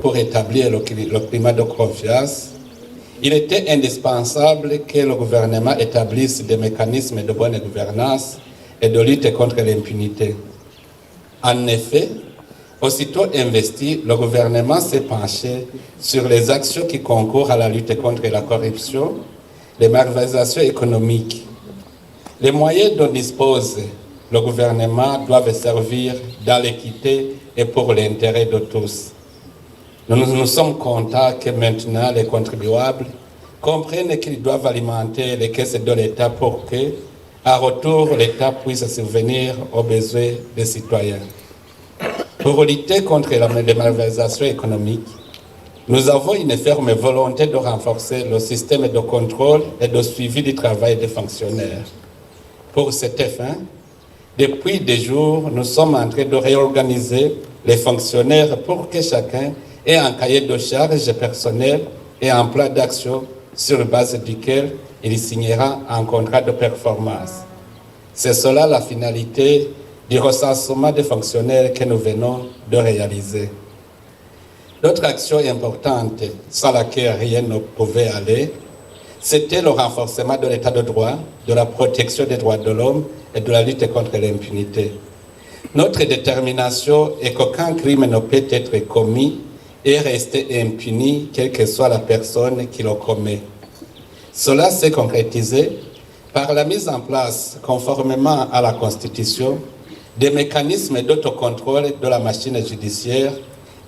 pour établir le climat de confiance, il était indispensable que le gouvernement établisse des mécanismes de bonne gouvernance et de lutte contre l'impunité. En effet, aussitôt investi, le gouvernement s'est penché sur les actions qui concourent à la lutte contre la corruption, les malversations économiques. Les moyens dont dispose le gouvernement doivent servir dans l'équité et pour l'intérêt de tous. Nous sommes contents que maintenant les contribuables comprennent qu'ils doivent alimenter les caisses de l'État pour que, à retour, l'État puisse subvenir aux besoins des citoyens. Pour lutter contre les malversations économiques, nous avons une ferme volonté de renforcer le système de contrôle et de suivi du travail des fonctionnaires. Pour cette fin, depuis des jours, nous sommes en train de réorganiser les fonctionnaires pour que chacun ait un cahier de charges personnel et un plan d'action sur base duquel il signera un contrat de performance. C'est cela la finalité du recensement des fonctionnaires que nous venons de réaliser. L'autre action importante, sans laquelle rien ne pouvait aller, c'était le renforcement de l'état de droit, de la protection des droits de l'homme et de la lutte contre l'impunité. Notre détermination est qu'aucun crime ne peut être commis et rester impuni, quelle que soit la personne qui le commet. Cela s'est concrétisé par la mise en place, conformément à la Constitution, des mécanismes d'autocontrôle de la machine judiciaire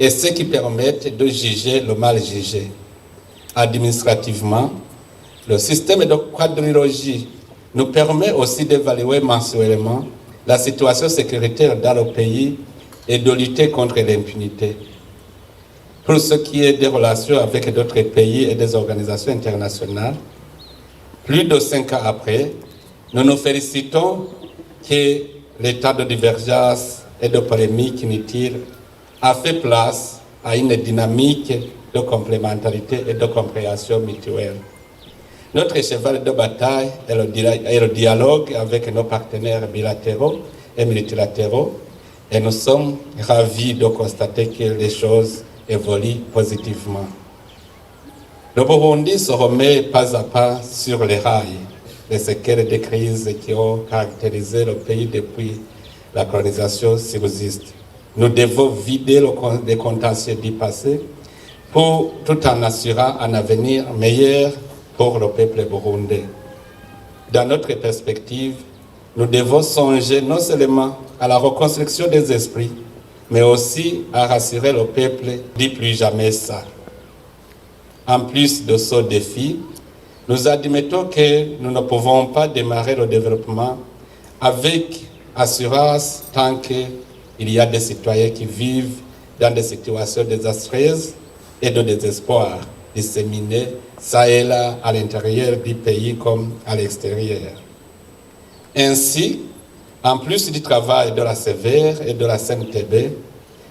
et ceux qui permettent de juger le mal jugé. Administrativement, le système de quadrilogie nous permet aussi d'évaluer mensuellement la situation sécuritaire dans le pays et de lutter contre l'impunité. Pour ce qui est des relations avec d'autres pays et des organisations internationales, plus de 5 ans après, nous nous félicitons que l'état de divergence et de polémique inutile a fait place à une dynamique de complémentarité et de compréhension mutuelle. Notre cheval de bataille est le dialogue avec nos partenaires bilatéraux et multilatéraux et nous sommes ravis de constater que les choses évoluent positivement. Le Burundi se remet pas à pas sur les rails des séquelles des crises qui ont caractérisé le pays depuis la colonisation subsistent. Nous devons vider les contentieux du passé tout en assurant un avenir meilleur pour le peuple burundais. Dans notre perspective, nous devons songer non seulement à la reconstruction des esprits, mais aussi à rassurer le peuple dit plus jamais ça. En plus de ce défi, nous admettons que nous ne pouvons pas démarrer le développement avec assurance tant qu'il y a des citoyens qui vivent dans des situations désastreuses et de désespoir disséminés ça et là à l'intérieur du pays comme à l'extérieur. Ainsi, en plus du travail de la CVR et de la CNTB,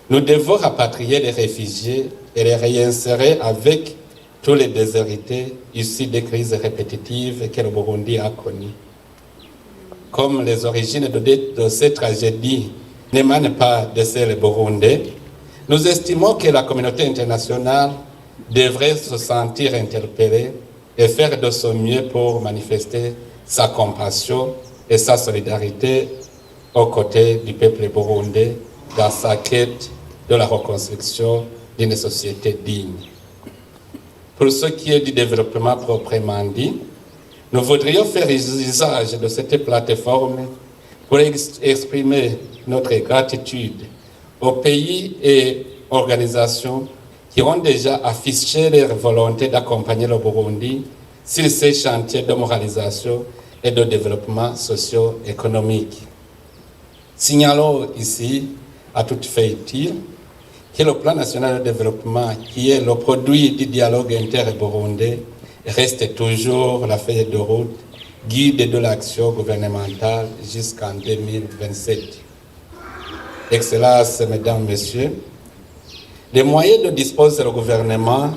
nous devons rapatrier les réfugiés et les réinsérer avec tous les déshérités issus des crises répétitives que le Burundi a connues. Comme les origines de ces tragédies n'émanent pas de celles burundais, nous estimons que la communauté internationale devrait se sentir interpellée et faire de son mieux pour manifester sa compassion et sa solidarité aux côtés du peuple burundais dans sa quête de la reconstruction d'une société digne. Pour ce qui est du développement proprement dit, nous voudrions faire usage de cette plateforme pour exprimer notre gratitude aux pays et organisations qui ont déjà affiché leur volonté d'accompagner le Burundi sur ces chantiers de moralisation et de développement socio-économique. Signalons ici, à toute fin utile, que le plan national de développement, qui est le produit du dialogue inter-burundais, reste toujours la feuille de route, guide de l'action gouvernementale jusqu'en 2027. Excellences, Mesdames, Messieurs, les moyens dont dispose le gouvernement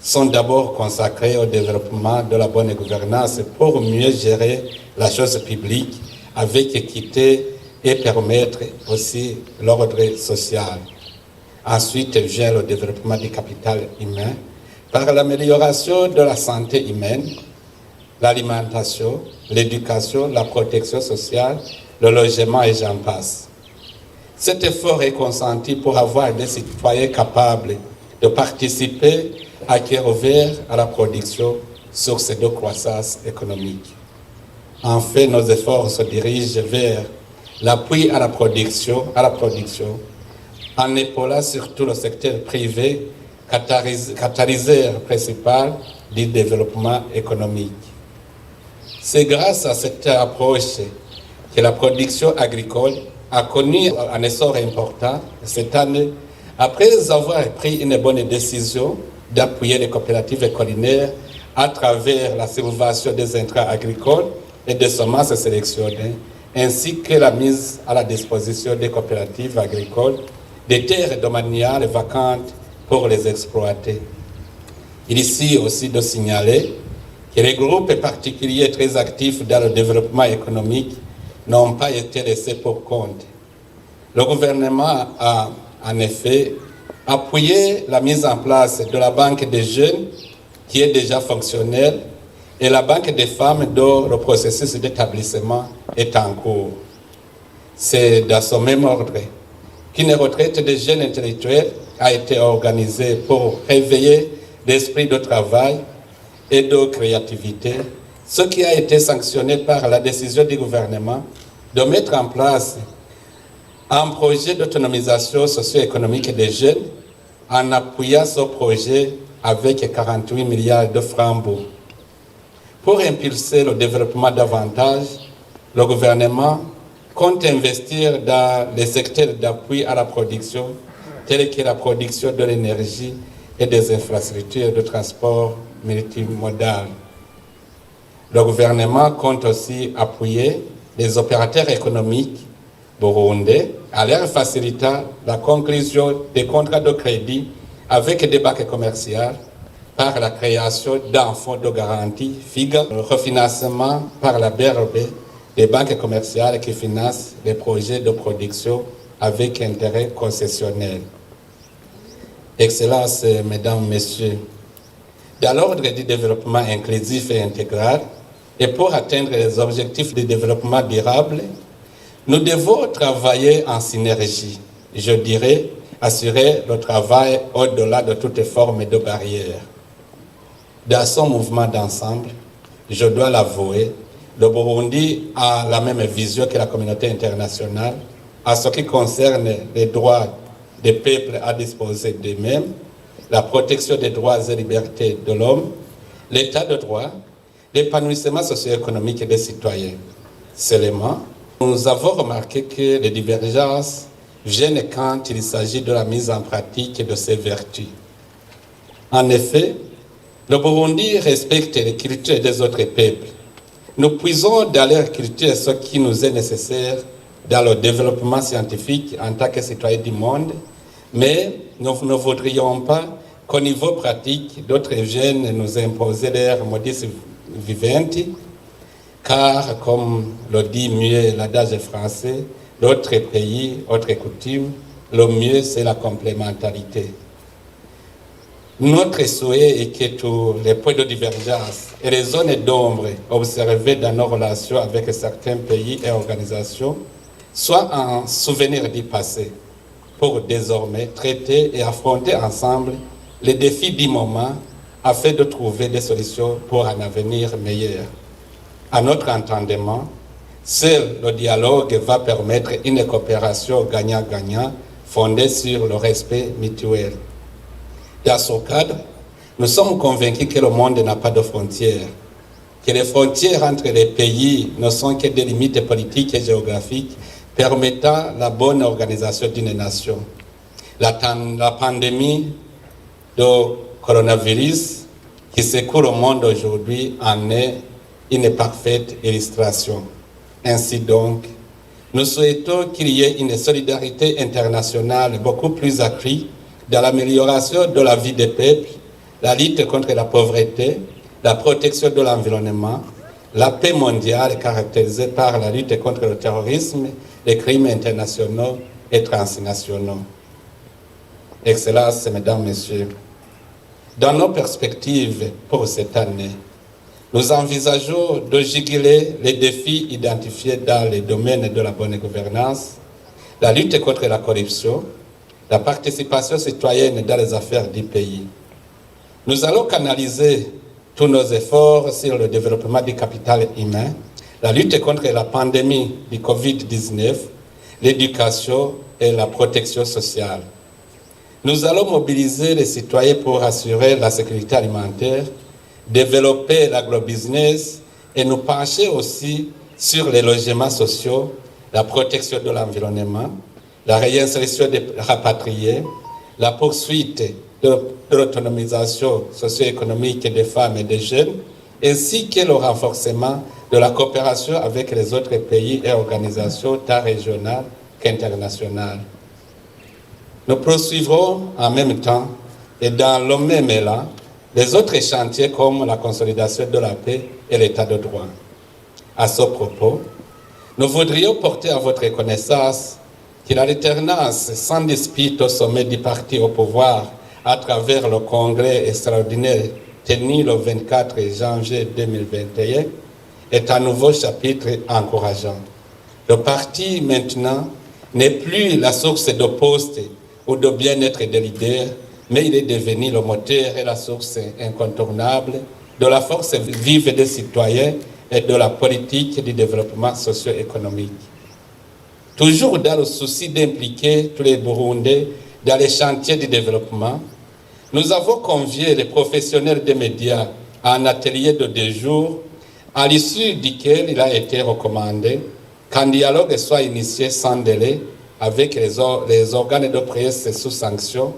sont d'abord consacrés au développement de la bonne gouvernance pour mieux gérer la chose publique avec équité et permettre aussi l'ordre social. Ensuite vient le développement du capital humain par l'amélioration de la santé humaine, l'alimentation, l'éducation, la protection sociale, le logement et j'en passe. Cet effort est consenti pour avoir des citoyens capables de participer à cœur ouvert à la production, source de croissance économique. Enfin, nos efforts se dirigent vers l'appui à la production, en épaulant surtout le secteur privé, catalyseur principal du développement économique. C'est grâce à cette approche que la production agricole a connu un essor important cette année, après avoir pris une bonne décision d'appuyer les coopératives collinaires à travers la subvention des intrants agricoles et des semences sélectionnées, ainsi que la mise à la disposition des coopératives agricoles des terres domaniales vacantes pour les exploiter. Il est ici aussi de signaler que les groupes particuliers très actifs dans le développement économique n'ont pas été laissés pour compte. Le gouvernement a en effet appuyé la mise en place de la Banque des jeunes qui est déjà fonctionnelle et la Banque des femmes dont le processus d'établissement est en cours. C'est dans ce même ordre qu'une retraite des jeunes intellectuels a été organisée pour réveiller l'esprit de travail et de créativité, ce qui a été sanctionné par la décision du gouvernement de mettre en place un projet d'autonomisation socio-économique des jeunes en appuyant ce projet avec 48 milliards de francs. Pour impulser le développement davantage, le gouvernement compte investir dans les secteurs d'appui à la production, tels que la production de l'énergie et des infrastructures de transport multimodal. Le gouvernement compte aussi appuyer les opérateurs économiques burundais en leur facilitant la conclusion des contrats de crédit avec des banques commerciales par la création d'un fonds de garantie FIGA, le refinancement par la BRB des banques commerciales qui financent les projets de production avec intérêt concessionnel. Excellences, Mesdames, Messieurs, dans l'ordre du développement inclusif et intégral, et pour atteindre les objectifs de développement durable, nous devons travailler en synergie, je dirais, assurer le travail au-delà de toute forme de barrière. Dans son mouvement d'ensemble, je dois l'avouer, le Burundi a la même vision que la communauté internationale en ce qui concerne les droits des peuples à disposer d'eux-mêmes, la protection des droits et libertés de l'homme, l'état de droit, l'épanouissement socio-économique des citoyens. Seulement, nous avons remarqué que les divergences viennent quand il s'agit de la mise en pratique de ces vertus. En effet, le Burundi respecte les cultures des autres peuples. Nous puisons dans leur culture ce qui nous est nécessaire dans le développement scientifique en tant que citoyens du monde, mais nous ne voudrions pas qu'au niveau pratique, d'autres viennent nous imposer leur modus vivendi, car, comme le dit mieux l'adage français, d'autres pays, autres coutumes, le mieux c'est la complémentarité. Notre souhait est que tous les points de divergence et les zones d'ombre observées dans nos relations avec certains pays et organisations soient un souvenir du passé pour désormais traiter et affronter ensemble les défis du moment afin de trouver des solutions pour un avenir meilleur. À notre entendement, seul le dialogue va permettre une coopération gagnant-gagnant fondée sur le respect mutuel. Dans ce cadre, nous sommes convaincus que le monde n'a pas de frontières, que les frontières entre les pays ne sont que des limites politiques et géographiques permettant la bonne organisation d'une nation. La pandémie de coronavirus qui secoue le monde aujourd'hui en est une parfaite illustration. Ainsi donc, nous souhaitons qu'il y ait une solidarité internationale beaucoup plus accrue dans l'amélioration de la vie des peuples, la lutte contre la pauvreté, la protection de l'environnement, la paix mondiale caractérisée par la lutte contre le terrorisme, les crimes internationaux et transnationaux. Excellences, Mesdames, Messieurs, dans nos perspectives pour cette année, nous envisageons de juguler les défis identifiés dans les domaines de la bonne gouvernance, la lutte contre la corruption, la participation citoyenne dans les affaires du pays. Nous allons canaliser tous nos efforts sur le développement du capital humain, la lutte contre la pandémie du Covid-19, l'éducation et la protection sociale. Nous allons mobiliser les citoyens pour assurer la sécurité alimentaire, développer l'agrobusiness et nous pencher aussi sur les logements sociaux, la protection de l'environnement, la réinsertion des rapatriés, la poursuite de l'autonomisation socio-économique des femmes et des jeunes, ainsi que le renforcement de la coopération avec les autres pays et organisations tant régionales qu'internationales. Nous poursuivrons en même temps et dans le même élan les autres chantiers comme la consolidation de la paix et l'état de droit. À ce propos, nous voudrions porter à votre connaissance que la alternance sans dispute au sommet du parti au pouvoir à travers le congrès extraordinaire tenu le 24 janvier 2021 est un nouveau chapitre encourageant. Le parti maintenant n'est plus la source de postes ou de bien-être des leaders, mais il est devenu le moteur et la source incontournable de la force vive des citoyens et de la politique du développement socio-économique. Toujours dans le souci d'impliquer tous les Burundais dans les chantiers du développement, nous avons convié les professionnels des médias à un atelier de 2 jours, à l'issue duquel il a été recommandé qu'un dialogue soit initié sans délai avec les organes de presse sous sanction,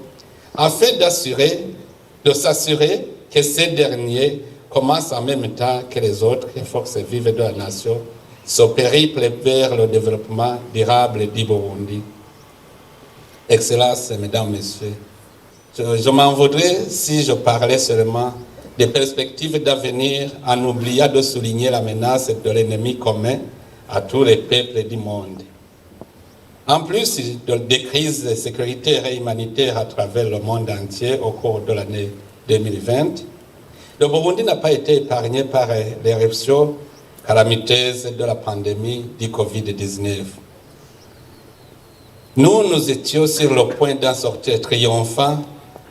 afin de s'assurer que ces derniers commencent en même temps que les autres forces vives de la nation ce périple vers le développement durable du Burundi. Excellences, Mesdames, Messieurs, je m'en voudrais si je parlais seulement des perspectives d'avenir en oubliant de souligner la menace de l'ennemi commun à tous les peuples du monde. En plus des crises sécuritaires et humanitaires à travers le monde entier au cours de l'année 2020, le Burundi n'a pas été épargné par l'éruption calamiteuse de la pandémie du Covid-19. Nous étions sur le point d'en sortir triomphant,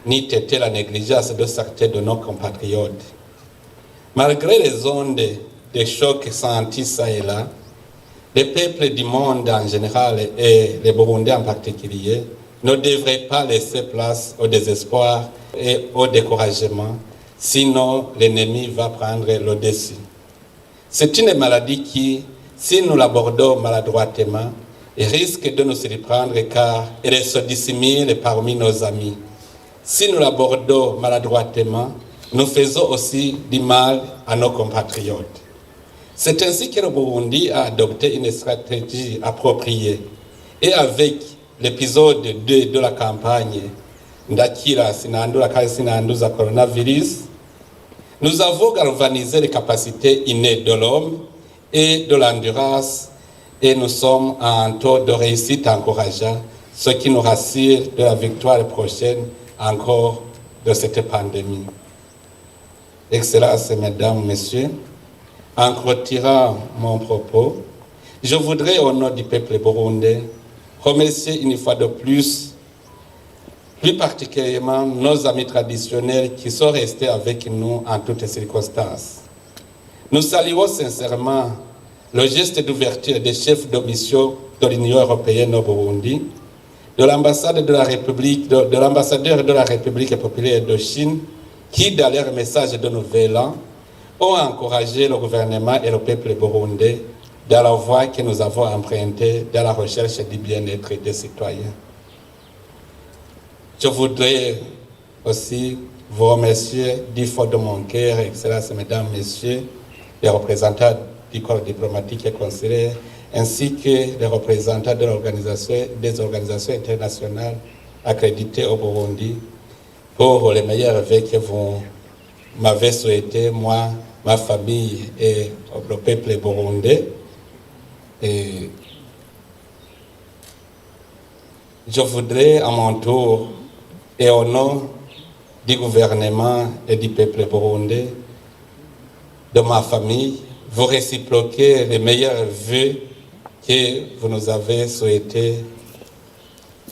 n'eût été la négligence de certains de nos compatriotes. Malgré les ondes de choc sentis ça et là, les peuples du monde en général et les Burundais en particulier ne devraient pas laisser place au désespoir et au découragement, sinon l'ennemi va prendre le dessus. C'est une maladie qui, si nous l'abordons maladroitement, risque de nous surprendre car elle se dissimule parmi nos amis. Si nous l'abordons maladroitement, nous faisons aussi du mal à nos compatriotes. C'est ainsi que le Burundi a adopté une stratégie appropriée. Et avec l'épisode 2 de la campagne Ndakira Sinandura Sinanduza Coronavirus, nous avons galvanisé les capacités innées de l'homme et de l'endurance et nous sommes à un taux de réussite encourageant, ce qui nous rassure de la victoire prochaine encore de cette pandémie. Excellences, Mesdames, Messieurs, en clôturant mon propos, je voudrais, au nom du peuple burundais, remercier une fois de plus particulièrement nos amis traditionnels qui sont restés avec nous en toutes circonstances. Nous saluons sincèrement le geste d'ouverture des chefs de mission de l'Union européenne au Burundi, de l'ambassade de la République, de l'ambassadeur de la République populaire de Chine, qui, dans leur message de Nouvel An, ont encouragé le gouvernement et le peuple burundais dans la voie que nous avons empruntée dans la recherche du bien-être des citoyens. Je voudrais aussi vous remercier du fond de mon cœur, Excellences, Mesdames, Messieurs, les représentants du corps diplomatique et consulaire, ainsi que les représentants de des organisations internationales accréditées au Burundi, pour les meilleurs vœux que vous m'avez souhaité, moi, ma famille et le peuple burundais. Et je voudrais à mon tour et au nom du gouvernement et du peuple burundais, de ma famille, vous réciproquez les meilleurs vœux que vous nous avez souhaités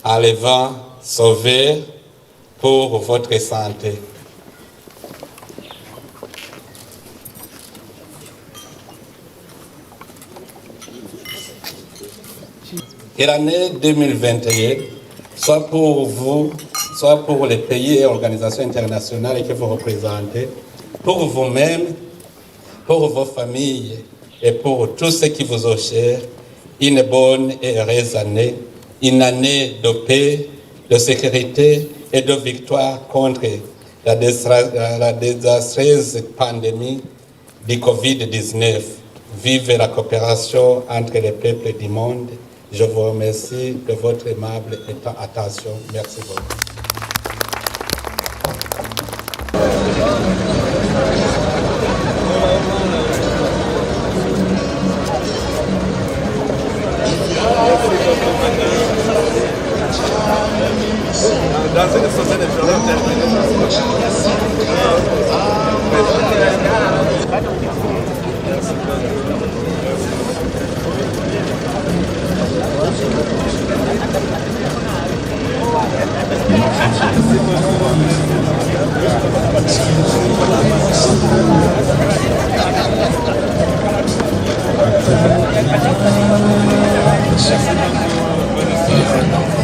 à les vents sauveurs pour votre santé. Et l'année 2021, soit pour vous, soit pour les pays et organisations internationales que vous représentez, pour vous-même, pour vos familles et pour tous ceux qui vous ont cher, une bonne et heureuse année, une année de paix, de sécurité et de victoire contre la désastreuse pandémie du Covid-19. Vive la coopération entre les peuples du monde. Je vous remercie de votre aimable attention. Merci beaucoup. Merci.